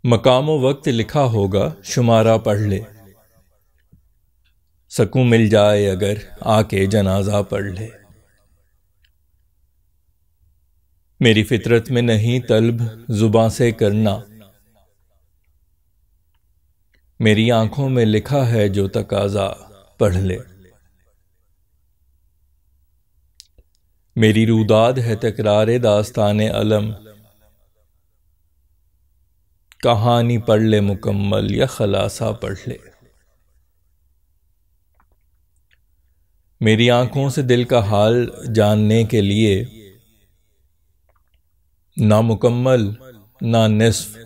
مقام و وقت لکھا ہوگا شمارہ پڑھ لے، سکوں مل جائے اگر آ کے جنازہ پڑھ لے۔ میری فطرت میں نہیں طلب زباں سے کرنا، میری آنکھوں میں لکھا ہے جو تقاضا پڑھ لے۔ میری روداد ہے تکرار داستان علم، کہانی پڑھ لے مکمل یا خلاصہ پڑھ لے۔ میری آنکھوں سے دل کا حال جاننے کے لیے نہ مکمل نہ نصف،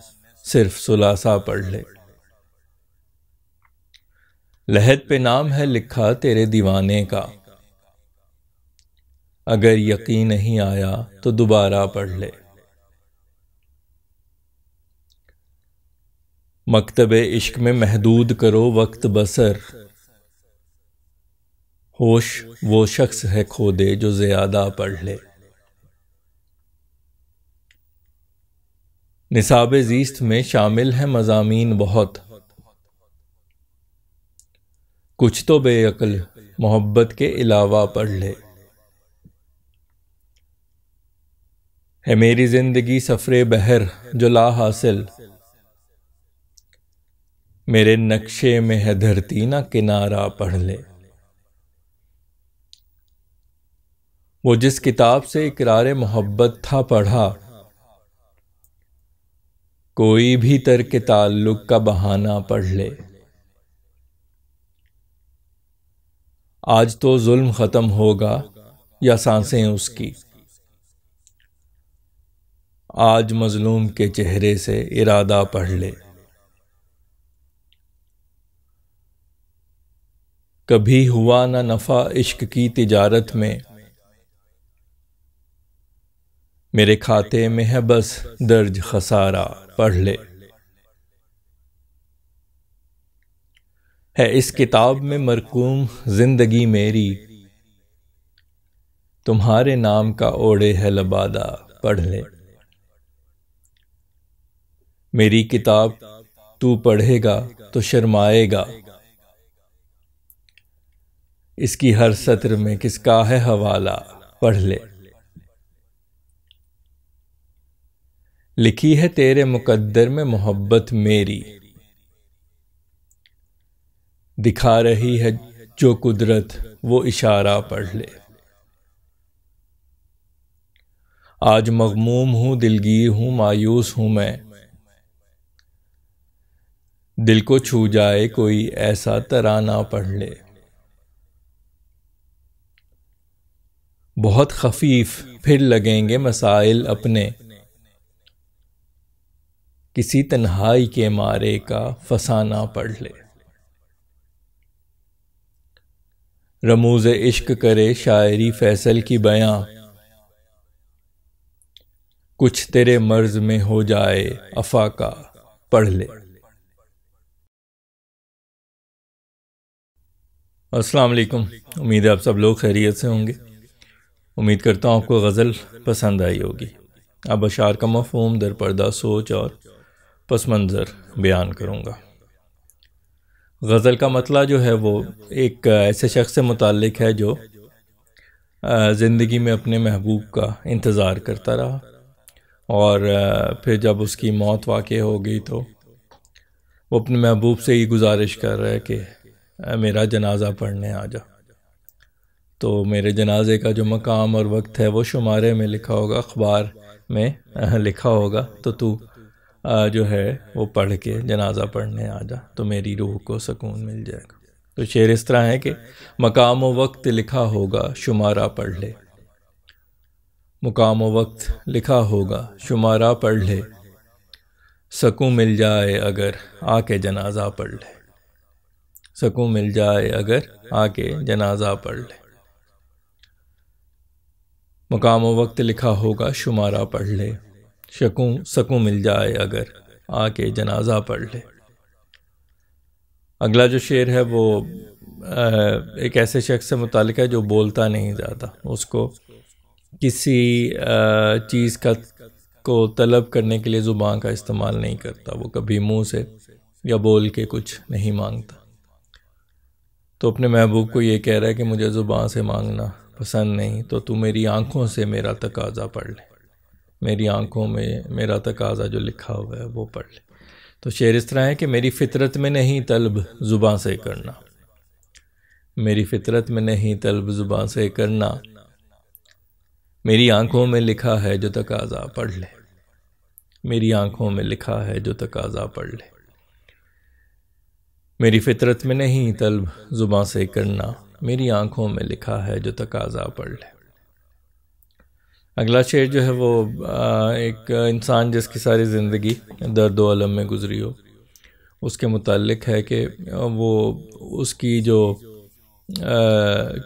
صرف ثلاثہ پڑھ لے۔ لحد پہ نام ہے لکھا تیرے دیوانے کا، اگر یقین نہیں آیا تو دوبارہ پڑھ لے۔ مکتب عشق میں محدود کرو وقت بسر، ہوش وہ شخص ہے کھو دے جو زیادہ پڑھ لے۔ نصاب زیست میں شامل ہے مضامین بہت، کچھ تو بے عقل محبت کے علاوہ پڑھ لے۔ ہے میری زندگی سفر بحر جو لا حاصل، میرے نقشے میں ہے دھرتی نہ کنارہ پڑھ لے۔ وہ جس کتاب سے اقرار محبت تھا پڑھا، کوئی بھی ترک تعلق کا بہانہ پڑھ لے۔ آج تو ظلم ختم ہوگا یا سانسیں اس کی، آج مظلوم کے چہرے سے ارادہ پڑھ لے۔ کبھی ہوا نہ نفع عشق کی تجارت میں، میرے کھاتے میں ہے بس درج خسارہ پڑھ لے۔ ہے اس کتاب میں مرقوم زندگی میری، تمہارے نام کا اوڑے ہے لبادہ پڑھ لے۔ میری کتاب تو پڑھے گا تو شرمائے گا، اس کی ہر سطر میں کس کا ہے حوالہ پڑھ لے۔ لکھی ہے تیرے مقدر میں محبت میری، دکھا رہی ہے جو قدرت وہ اشارہ پڑھ لے۔ آج مغموم ہوں دلگیر ہوں مایوس ہوں میں، دل کو چھو جائے کوئی ایسا ترانہ پڑھ لے۔ بہت خفیف پھر لگیں گے مسائل اپنے، کسی تنہائی کے مارے کا فسانہ پڑھ لے۔ رموز عشق کرے شاعری فیصل کی بیاں، کچھ تیرے مرض میں ہو جائے افاقہ پڑھ لے۔ السلام علیکم، امید ہے آپ سب لوگ خیریت سے ہوں گے۔ امید کرتا ہوں آپ کو غزل پسند آئی ہوگی۔ اب اشعار کا مفہوم در پردہ سوچ اور پس منظر بیان کروں گا۔ غزل کا مطلع جو ہے وہ ایک ایسے شخص سے متعلق ہے جو زندگی میں اپنے محبوب کا انتظار کرتا رہا، اور پھر جب اس کی موت واقع ہو گئی تو وہ اپنے محبوب سے یہ گزارش کر رہا ہے کہ میرا جنازہ پڑھنے آ جا، تو میرے جنازے کا جو مقام اور وقت ہے وہ شمارے میں لکھا ہوگا، اخبار میں لکھا ہوگا، تو تو جو ہے وہ پڑھ کے جنازہ پڑھنے آ جا تو میری روح کو سکون مل جائے گا۔ تو شعر اس طرح ہے کہ مقام و وقت لکھا ہوگا شمارہ پڑھ لے، مقام و وقت لکھا ہوگا شمارہ پڑھ لے، سکون مل جائے اگر آ کے جنازہ پڑھ لے، سکون مل جائے اگر آ کے جنازہ پڑھ لے۔ مقام و وقت لکھا ہوگا شمارہ پڑھ لے، سکون مل جائے اگر آ کے جنازہ پڑھ لے۔ اگلا جو شعر ہے وہ ایک ایسے شخص سے متعلق ہے جو بولتا نہیں زیادہ، اس کو کسی چیز کا کو طلب کرنے کے لیے زبان کا استعمال نہیں کرتا، وہ کبھی منہ سے یا بول کے کچھ نہیں مانگتا۔ تو اپنے محبوب کو یہ کہہ رہا ہے کہ مجھے زبان سے مانگنا پسند نہیں، تو میری آنکھوں سے میرا تقاضا پڑھ لے، میری آنکھوں میں میرا تقاضا جو لکھا ہوا ہے وہ پڑھ لے۔ تو شعر اس طرح ہے کہ میری فطرت میں نہیں طلب زبان سے کرنا، میری فطرت میں نہیں طلب زبان سے کرنا، میری آنکھوں میں لکھا ہے جو تقاضا پڑھ لے، میری آنکھوں میں لکھا ہے جو تقاضا پڑھ لے، میری فطرت میں نہیں طلب زبان سے کرنا، میری آنکھوں میں لکھا ہے جو تقاضا پڑھ لے۔ اگلا شعر جو ہے وہ ایک انسان جس کی ساری زندگی درد و الم میں گزری ہو اس کے متعلق ہے کہ وہ اس کی جو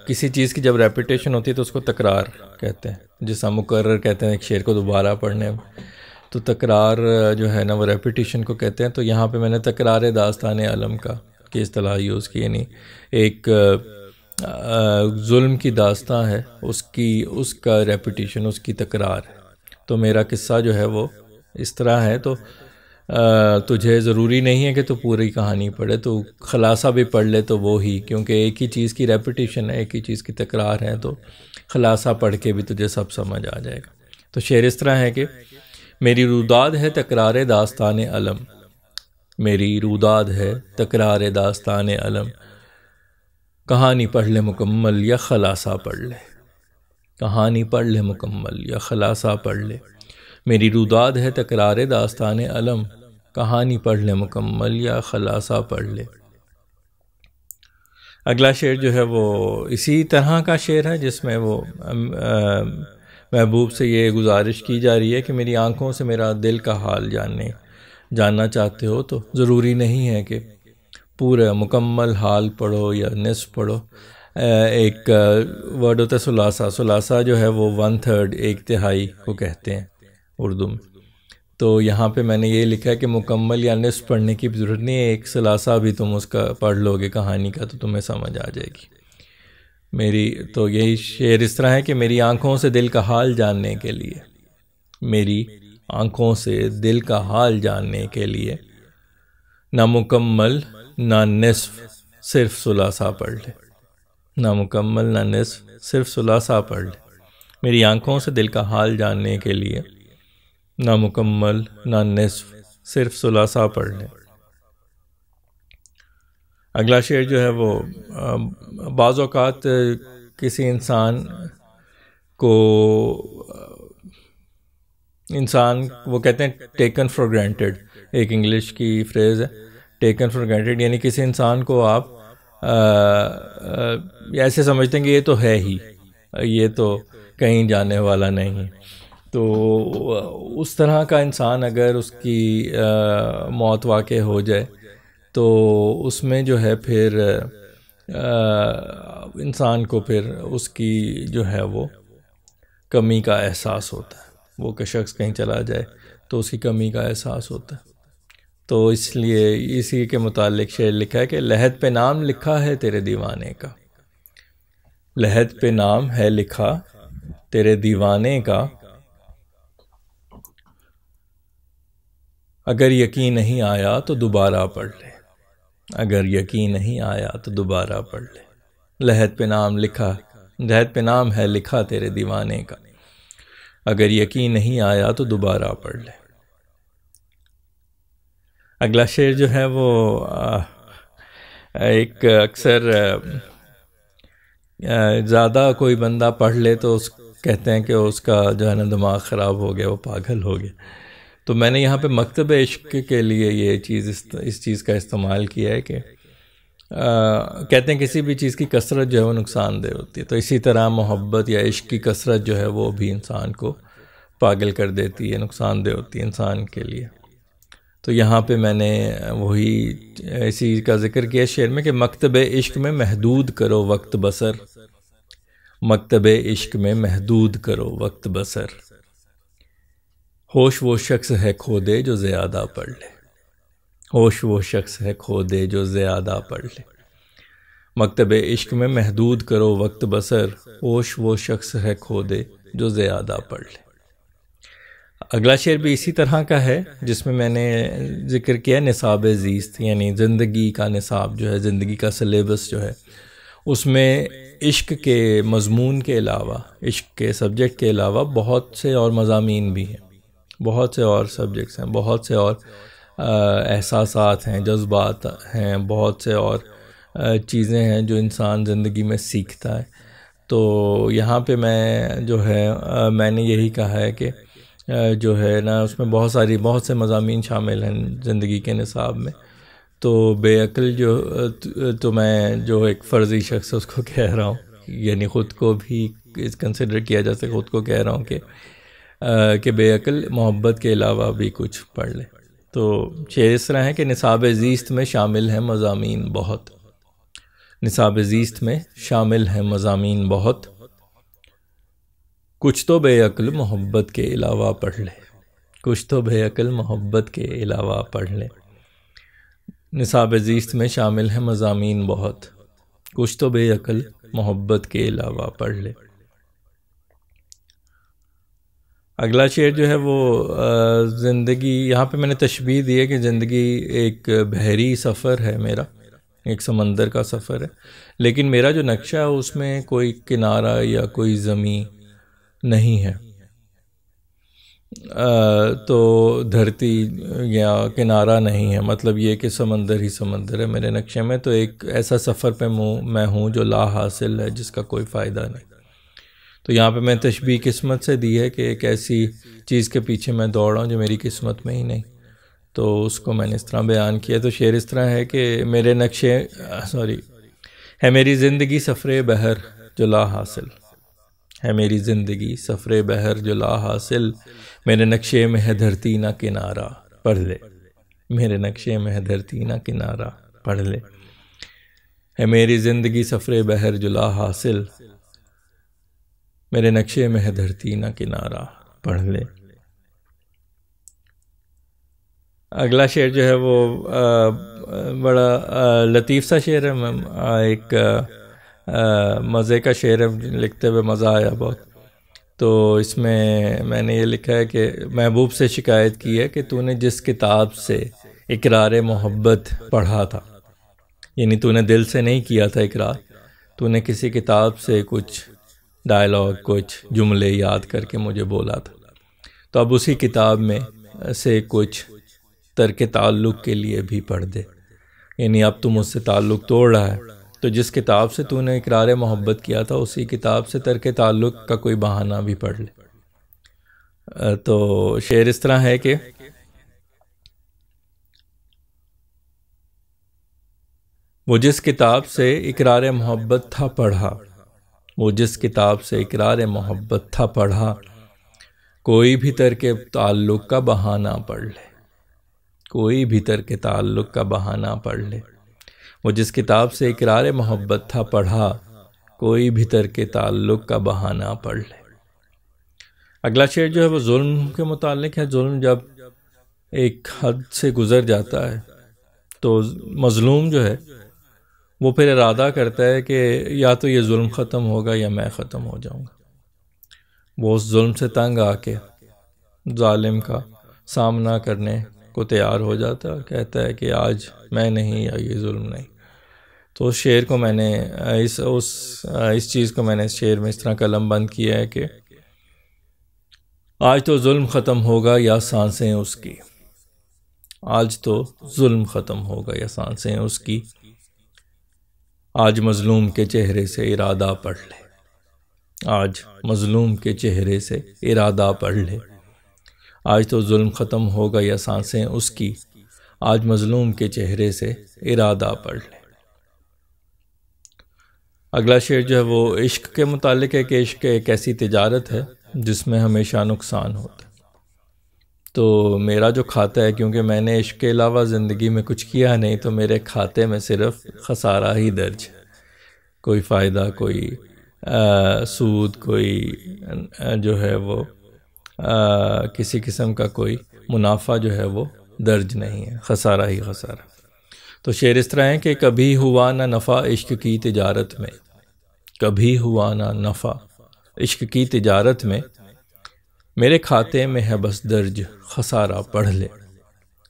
کسی چیز کی جب ریپیٹیشن ہوتی ہے تو اس کو تکرار کہتے ہیں، جس ہم مکرر کہتے ہیں ایک شعر کو دوبارہ پڑھنے میں، تو تکرار جو ہے نا وہ ریپیٹیشن کو کہتے ہیں۔ تو یہاں پہ میں نے تکرار داستان علم کی اصطلاح یوز کی، یعنی ایک ظلم کی داستان ہے، اس کا ریپیٹیشن، اس کی تکرار ہے۔ تو میرا قصہ جو ہے وہ اس طرح ہے، تو تجھے ضروری نہیں ہے کہ تو پوری کہانی پڑھے، تو خلاصہ بھی پڑھ لے تو وہی، کیونکہ ایک ہی چیز کی ریپیٹیشن ہے، ایک ہی چیز کی تکرار ہے، تو خلاصہ پڑھ کے بھی تجھے سب سمجھ آ جائے گا۔ تو شعر اس طرح ہے کہ میری روداد ہے تکرار داستان علم، میری روداد ہے تکرار داستان علم، کہانی پڑھ لے مکمل یا خلاصہ پڑھ لے، کہانی پڑھ لے مکمل یا خلاصہ پڑھ لے، میری روداد ہے تکرار داستان علم، کہانی پڑھ لے مکمل یا خلاصہ پڑھ لے۔ اگلا شعر جو ہے وہ اسی طرح کا شعر ہے، جس میں وہ محبوب سے یہ گزارش کی جا رہی ہے کہ میری آنکھوں سے میرا دل کا حال جاننا چاہتے ہو تو ضروری نہیں ہے کہ پورا مکمل حال پڑھو یا نصف پڑھو۔ ایک ورڈ ہوتا ہے ثلاثہ جو ہے وہ 1/3 ایک تہائی کو کہتے ہیں اردو میں۔ تو یہاں پہ میں نے یہ لکھا ہے کہ مکمل یا نصف پڑھنے کی ضرورت نہیں ہے، ایک ثلاثہ بھی تم اس کا پڑھ لو گے کہانی کا تو تمہیں سمجھ آ جائے گی۔ تو یہی شعر اس طرح ہے کہ میری آنکھوں سے دل کا حال جاننے کے لیے، میری آنکھوں سے دل کا حال جاننے کے لیے، نہ مکمل نہ نصف صرف ثلاثہ پڑھ لے، نہ مکمل نہ نصف صرف ثلاثہ پڑھ لے، میری آنکھوں سے دل کا حال جاننے کے لیے، نہ مکمل نہ نصف صرف ثلاثہ پڑھ لے۔ اگلا شعر جو ہے وہ بعض اوقات کسی انسان وہ کہتے ہیں ٹیکن فار گرانٹیڈ، ایک انگلش کی فریز ہے ٹیکن فار گرانٹیڈ، یعنی کسی انسان کو آپ ایسے سمجھتے ہیں کہ یہ تو ہے ہی، یہ تو کہیں جانے والا نہیں۔ تو اس طرح کا انسان اگر اس کی موت واقع ہو جائے تو اس میں جو ہے پھر انسان کو پھر اس کی جو ہے وہ کمی کا احساس ہوتا ہے، وہ کہ شخص کہیں چلا جائے تو اس کی کمی کا احساس ہوتا ہے۔ تو اس لیے اسی کے متعلق شعر لکھا ہے کہ لحد پہ نام لکھا ہے تیرے دیوانے کا، لحد پہ نام ہے لکھا تیرے دیوانے کا، اگر یقین نہیں آیا تو دوبارہ پڑھ لے، اگر یقین نہیں آیا تو دوبارہ پڑھ لے، لحد پہ نام ہے لکھا تیرے دیوانے کا، اگر یقین نہیں آیا تو دوبارہ پڑھ لے۔ اگلا شعر جو ہے وہ ایک اکثر زیادہ کوئی بندہ پڑھ لے تو کہتے ہیں کہ اس کا جو ہے نا دماغ خراب ہو گیا، وہ پاگل ہو گیا۔ تو میں نے یہاں پہ مکتب عشق کے لیے یہ چیز اس چیز کا استعمال کیا ہے کہ کہتے ہیں کسی بھی چیز کی کثرت جو ہے وہ نقصان دہ ہوتی ہے، تو اسی طرح محبت یا عشق کی کثرت جو ہے وہ بھی انسان کو پاگل کر دیتی ہے، نقصان دہ ہوتی ہے انسان کے لیے۔ تو یہاں پہ میں نے وہی اسی کا ذکر کیا شعر میں کہ مکتب عشق میں محدود کرو وقت بسر، مکتب عشق میں محدود کرو وقت بسر، ہوش وہ شخص ہے کھو دے جو زیادہ پڑھ لے، ہوش وہ شخص ہے کھو دے جو زیادہ پڑھ لے، مکتب عشق میں محدود کرو وقت بسر، ہوش وہ شخص ہے کھو دے جو زیادہ پڑھ لے۔ اگلا شعر بھی اسی طرح کا ہے جس میں نے ذکر کیا نصاب زیست، یعنی زندگی کا نصاب جو ہے، زندگی کا سلیبس جو ہے، اس میں عشق کے مضمون کے علاوہ، عشق کے سبجیکٹ کے علاوہ بہت سے اور مضامین بھی ہیں، بہت سے اور سبجیکٹس ہیں، بہت سے اور احساسات ہیں، جذبات ہیں، بہت سے اور چیزیں ہیں جو انسان زندگی میں سیکھتا ہے۔ تو یہاں پہ میں نے یہی کہا ہے کہ جو ہے نا اس میں بہت سے مضامین شامل ہیں زندگی کے نصاب میں۔ تو بے عقل تو میں جو ایک فرضی شخص اس کو کہہ رہا ہوں، یعنی خود کو بھی کنسیڈر کیا جا سکے، خود کو کہہ رہا ہوں کہ بے عقل محبت کے علاوہ بھی کچھ پڑھ لے۔ تو شعر اس طرح ہے کہ نصاب زیست میں شامل ہیں مضامین بہت، نصاب زیست میں شامل ہیں مضامین بہت، کچھ تو بے عقل محبت کے علاوہ پڑھ لے، کچھ تو بے عقل محبت کے علاوہ پڑھ لے۔ نصاب زیست میں شامل ہیں مضامین بہت، کچھ تو بے عقل محبت کے علاوہ پڑھ لے۔ اگلا شعر جو ہے وہ زندگی، یہاں پہ میں نے تشبیہ دی ہے کہ زندگی ایک بحری سفر ہے، میرا ایک سمندر کا سفر ہے، لیکن میرا جو نقشہ ہے اس میں کوئی کنارہ یا کوئی زمین نہیں ہے، تو دھرتی یا کنارہ نہیں ہے، مطلب یہ کہ سمندر ہی سمندر ہے میرے نقشے میں۔ تو ایک ایسا سفر پہ میں ہوں جو لا حاصل ہے، جس کا کوئی فائدہ نہیں۔ تو یہاں پہ میں تشبیہ قسمت سے دی ہے کہ ایک ایسی چیز کے پیچھے میں دوڑ رہا ہوں جو میری قسمت میں ہی نہیں، تو اس کو میں نے اس طرح بیان کیا۔ تو شعر اس طرح ہے کہ ہے میری زندگی سفر بحر جو لا حاصل، ہے میری زندگی سفر بحر جو لا حاصل، میرے نقشے میں ہے دھرتی نہ کنارہ پڑھ لے، میرے نقشے میں ہے دھرتی نہ کنارہ پڑھ لے۔ ہے میری زندگی سفر بحر جو لا حاصل، میرے نقشے میں ہے دھرتی نہ کنارہ پڑھ لے۔ اگلا شعر جو ہے وہ بڑا لطیف سا شعر ہے، ایک مزے کا شعر ہے، لکھتے ہوئے مزہ آیا بہت۔ تو اس میں نے یہ لکھا ہے کہ محبوب سے شکایت کی ہے کہ تو نے جس کتاب سے اقرار محبت پڑھا تھا، یعنی تو نے دل سے نہیں کیا تھا اقرار، تو نے کسی کتاب سے کچھ ڈائلاگ، کچھ جملے یاد کر کے مجھے بولا تھا، تو اب اسی کتاب میں سے کچھ ترک تعلق کے لیے بھی پڑھ دے، یعنی اب تو مجھ سے تعلق توڑ رہا ہے، تو جس کتاب سے تو نے اقرار محبت کیا تھا اسی کتاب سے ترک تعلق کا کوئی بہانہ بھی پڑھ لے۔ تو شعر اس طرح ہے کہ وہ جس کتاب سے اقرار محبت تھا پڑھا، وہ جس کتاب سے اقرار محبت تھا پڑھا، کوئی بھی ترک تعلق کا بہانہ پڑھ لے، کوئی بھی ترک تعلق کا بہانہ پڑھ لے۔ وہ جس کتاب سے اقرار محبت تھا پڑھا، کوئی بھی ترک تعلق کا بہانہ پڑھ لے۔ اگلا شعر جو ہے وہ ظلم کے متعلق ہے۔ ظلم جب ایک حد سے گزر جاتا ہے تو مظلوم جو ہے وہ پھر ارادہ کرتا ہے کہ یا تو یہ ظلم ختم ہوگا یا میں ختم ہو جاؤں گا۔ وہ اس ظلم سے تنگ آ کے ظالم کا سامنا کرنے کو تیار ہو جاتا ہے، کہتا ہے کہ آج میں نہیں یا یہ ظلم نہیں۔ تو اس شعر کو میں نے اس چیز کو میں نے اس شعر میں اس طرح قلم بند کیا ہے کہ آج تو ظلم ختم ہوگا یا سانسیں اس کی، آج تو ظلم ختم ہوگا یا سانسیں اس کی، آج مظلوم کے چہرے سے ارادہ پڑھ لے، آج مظلوم کے چہرے سے ارادہ پڑھ لے، آج تو ظلم ختم ہوگا یا سانسیں اس کی، آج مظلوم کے چہرے سے ارادہ پڑھ لے۔ اگلا شعر جو ہے وہ عشق کے متعلق ہے کہ عشق ایک ایسی تجارت ہے جس میں ہمیشہ نقصان ہوتا ہے۔ تو میرا جو کھاتا ہے، کیونکہ میں نے عشق کے علاوہ زندگی میں کچھ کیا نہیں، تو میرے کھاتے میں صرف خسارہ ہی درج ہے، کوئی فائدہ، کوئی سود، کوئی جو ہے وہ کسی قسم کا کوئی منافع جو ہے وہ درج نہیں ہے، خسارہ ہی خسارہ۔ تو شعر اس طرح ہے کہ کبھی ہوا نہ نفع عشق کی تجارت میں، کبھی ہوا نہ نفع عشق کی تجارت میں، میرے کھاتے میں ہے بس درج خسارہ پڑھ لے،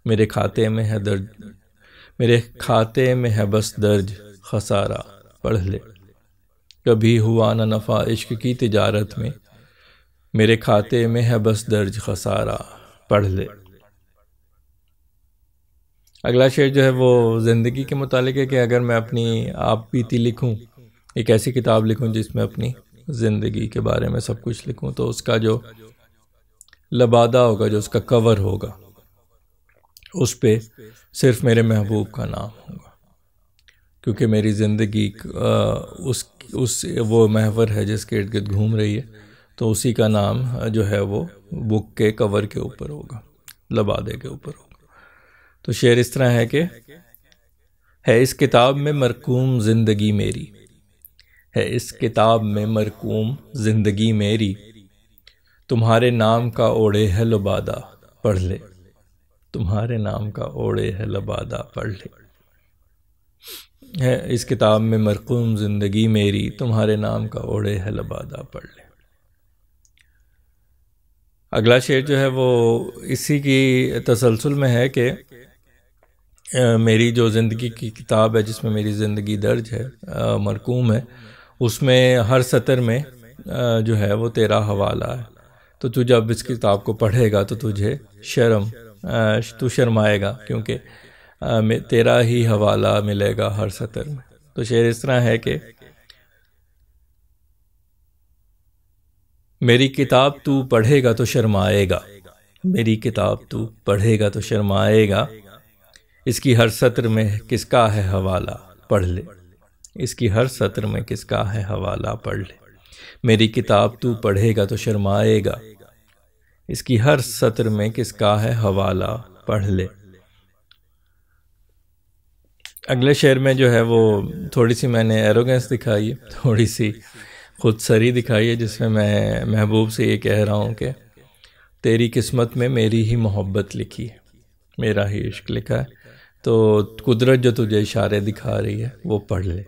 میرے کھاتے میں ہے میرے کھاتے میں ہے بس درج خسارہ پڑھ لے، کبھی ہوا نہ نفع عشق کی تجارت میں، میرے کھاتے میں ہے بس درج خسارہ پڑھ لے۔ اگلا شعر جو ہے وہ زندگی کے متعلق ہے کہ اگر میں اپنی آپ بیتی لکھوں، ایک ایسی کتاب لکھوں جس میں اپنی زندگی کے بارے میں سب کچھ لکھوں، تو اس کا جو لبادہ ہوگا، جو اس کا کور ہوگا، اس پہ صرف میرے محبوب کا نام ہوگا، کیونکہ میری زندگی وہ محور ہے جس کے ارد گرد گھوم رہی ہے، تو اسی کا نام جو ہے وہ بک کے کور کے اوپر ہوگا، لبادے کے اوپر ہوگا۔ تو شعر اس طرح ہے کہ ہے اس کتاب میں مرقوم زندگی میری، ہے اس کتاب میں مرقوم زندگی میری، تمہارے نام کا اوڑے ہے لبادہ پڑھ لے، تمہارے نام کا اوڑے ہے لبادہ پڑھ لے، ہے اس کتاب میں مرقوم زندگی میری، تمہارے نام کا اوڑے ہے لبادہ پڑھ لے۔ اگلا شعر جو ہے وہ اسی کی تسلسل میں ہے کہ میری جو زندگی کی کتاب ہے جس میں میری زندگی درج ہے، مرقوم ہے، اس میں ہر سطر میں جو ہے وہ تیرا حوالہ ہے، تو تو جب اس کتاب کو پڑھے گا تو تجھے تو شرمائے گا، کیونکہ تیرا ہی حوالہ ملے گا ہر سطر میں۔ تو شعر اس طرح ہے کہ میری کتاب تو پڑھے گا تو شرمائے گا، میری کتاب تو پڑھے گا تو شرمائے گا، اس کی ہر سطر میں کس کا ہے حوالہ پڑھ لے، اس کی ہر سطر میں کس کا ہے حوالہ پڑھ لے، میری کتاب تو پڑھے گا تو شرمائے گا، اس کی ہر سطر میں کس کا ہے حوالہ پڑھ لے۔ اگلے شعر میں جو ہے وہ تھوڑی سی میں نے ایروگنس دکھائی ہے، تھوڑی سی خود سری دکھائی ہے، جس میں میں محبوب سے یہ کہہ رہا ہوں کہ تیری قسمت میں میری ہی محبت لکھی ہے، میرا ہی عشق لکھا ہے، تو قدرت جو تجھے اشارے دکھا رہی ہے وہ پڑھ لے۔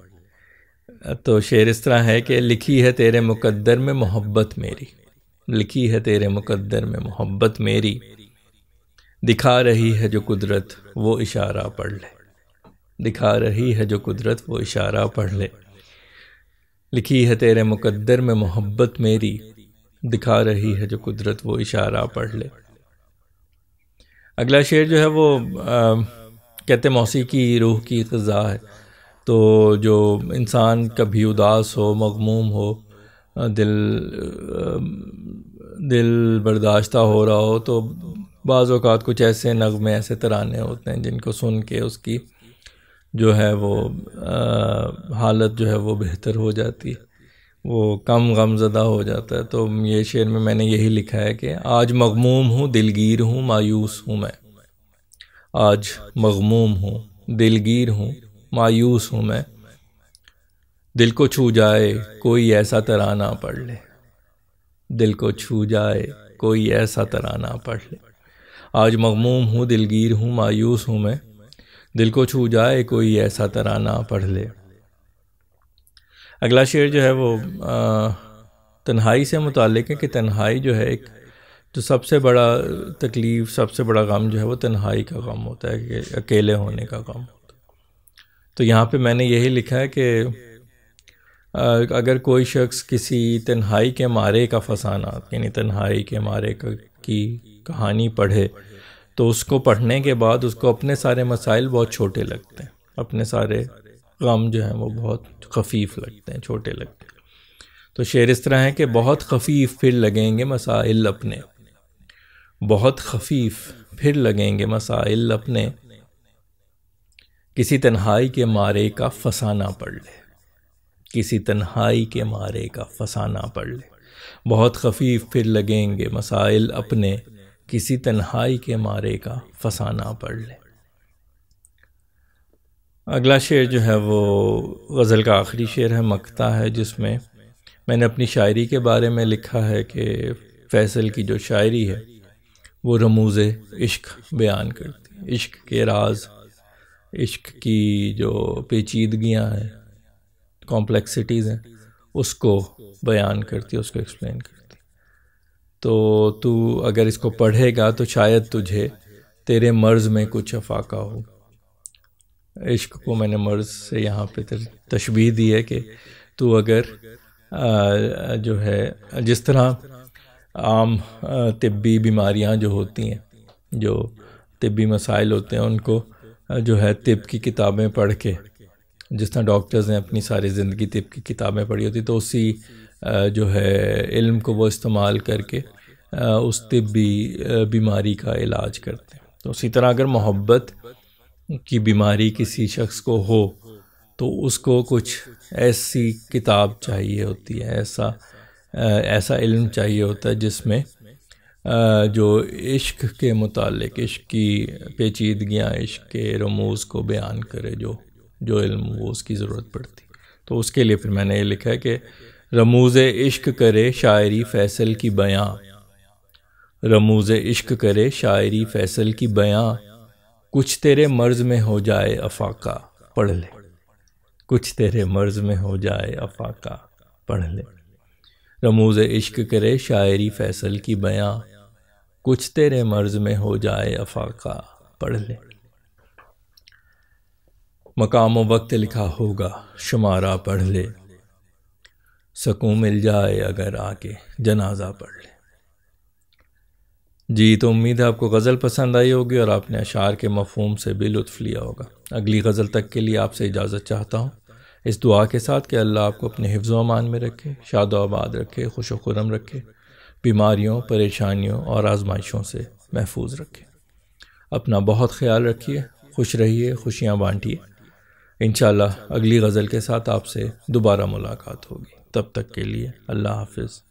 تو شعر اس طرح ہے کہ لکھی ہے تیرے مقدر میں محبت میری، لکھی ہے تیرے مقدر میں محبت میری، دکھا رہی ہے جو قدرت وہ اشارہ پڑھ لے، دکھا رہی ہے جو قدرت وہ اشارہ پڑھ لے، لکھی ہے تیرے مقدر میں محبت میری، دکھا رہی ہے جو قدرت وہ اشارہ پڑھ لے۔ اگلا شعر جو ہے وہ کہتے موسیقی روح کی غذا ہے، تو جو انسان کبھی اداس ہو، مغموم ہو، دل برداشتہ ہو رہا ہو، تو بعض اوقات کچھ ایسے نغمے، ایسے ترانے ہوتے ہیں جن کو سن کے اس کی جو ہے وہ حالت جو ہے وہ بہتر ہو جاتی ہے، وہ کم غم زدہ ہو جاتا ہے۔ تو یہ شعر میں نے یہی لکھا ہے کہ آج مغموم ہوں، دلگیر ہوں، مایوس ہوں میں، آج مغموم ہوں، دلگیر ہوں، مایوس ہوں میں، دل کو چھو جائے کوئی ایسا ترانہ پڑھ لے، دل کو چھو جائے کوئی ایسا ترانہ پڑھ لے، آج مغموم ہوں، دلگیر ہوں، مایوس ہوں میں، دل کو چھو جائے کوئی ایسا ترانہ پڑھ لے۔ اگلا شعر جو ہے وہ تنہائی سے متعلق ہے کہ تنہائی جو ہے ایک جو سب سے بڑا تکلیف، سب سے بڑا غم جو ہے وہ تنہائی کا غم ہوتا ہے، کہ اکیلے ہونے کا غم ہوتا ہے۔ تو یہاں پہ میں نے یہی لکھا ہے کہ اگر کوئی شخص کسی تنہائی کے مارے کا فسانات، یعنی تنہائی کے مارے کی کہانی پڑھے، تو اس کو پڑھنے کے بعد اس کو اپنے سارے مسائل بہت چھوٹے لگتے ہیں، اپنے سارے غم جو ہیں وہ بہت خفیف لگتے ہیں، چھوٹے لگتے ہیں۔ تو شعر اس طرح ہے کہ بہت خفیف پھر لگیں گے مسائل اپنے، بہت خفیف پھر لگیں گے مسائل اپنے، کسی تنہائی کے مارے کا فسانہ پڑھ لے، کسی تنہائی کے مارے کا فسانہ پڑھ لے، بہت خفیف پھر لگیں گے مسائل اپنے، کسی تنہائی کے مارے کا فسانہ پڑھ لے۔ اگلا شعر جو ہے وہ غزل کا آخری شعر ہے، مقطع ہے، جس میں میں نے اپنی شاعری کے بارے میں لکھا ہے کہ فیصل کی جو شاعری ہے وہ رموز عشق بیان کرتی ہے، عشق کے راز، عشق کی جو پیچیدگیاں ہیں، کمپلیکسٹیز ہیں، اس کو بیان کرتی ہے، اس کو ایکسپلین کرتی ہے۔ تو تو اگر اس کو پڑھے گا تو شاید تجھے تیرے مرض میں کچھ افاقہ ہو۔ عشق کو میں نے مرض سے یہاں پہ تشبیہ دی ہے کہ تو اگر جو ہے جس طرح عام طبی بیماریاں جو ہوتی ہیں، جو طبی مسائل ہوتے ہیں، ان کو جو ہے طب کی کتابیں پڑھ کے، جس طرح ڈاکٹرز نے اپنی ساری زندگی طب کی کتابیں پڑھی ہوتی، تو اسی جو ہے علم کو وہ استعمال کر کے اس طبی بیماری کا علاج کرتے ہیں۔ تو اسی طرح اگر محبت کی بیماری کسی شخص کو ہو تو اس کو کچھ ایسی کتاب چاہیے ہوتی ہے، ایسا علم چاہیے ہوتا ہے جس میں جو عشق کے متعلق، عشق کی پیچیدگیاں، عشق کے رموز کو بیان کرے، جو علم وہ اس کی ضرورت پڑتی۔ تو اس کے لیے پھر میں نے یہ لکھا ہے کہ رموز عشق کرے شاعری فیصل کی بیاں، رموز عشق کرے شاعری فیصل کی بیاں، کچھ تیرے مرض میں ہو جائے افاقہ، پڑھ لے، کچھ تیرے مرض میں ہو جائے افاقہ، پڑھ لے۔ رموز عشق کرے شاعری فیصل کی بیاں، کچھ تیرے مرض میں ہو جائے افاقہ، پڑھ لے۔ مقام و وقت لکھا ہوگا شمارہ، پڑھ لے، سکون مل جائے اگر آ کے جنازہ پڑھ لے۔ جی، تو امید ہے آپ کو غزل پسند آئی ہوگی اور آپ نے اشعار کے مفہوم سے بھی لطف لیا ہوگا۔ اگلی غزل تک کے لیے آپ سے اجازت چاہتا ہوں، اس دعا کے ساتھ کہ اللہ آپ کو اپنے حفظ و امان میں رکھے، شاد و آباد رکھے، خوش و خرم رکھے، بیماریوں، پریشانیوں اور آزمائشوں سے محفوظ رکھے۔ اپنا بہت خیال رکھیے، خوش رہیے، خوشیاں بانٹیے۔ انشاءاللہ اگلی غزل کے ساتھ آپ سے دوبارہ ملاقات ہوگی۔ تب تک کے لیے اللہ حافظ۔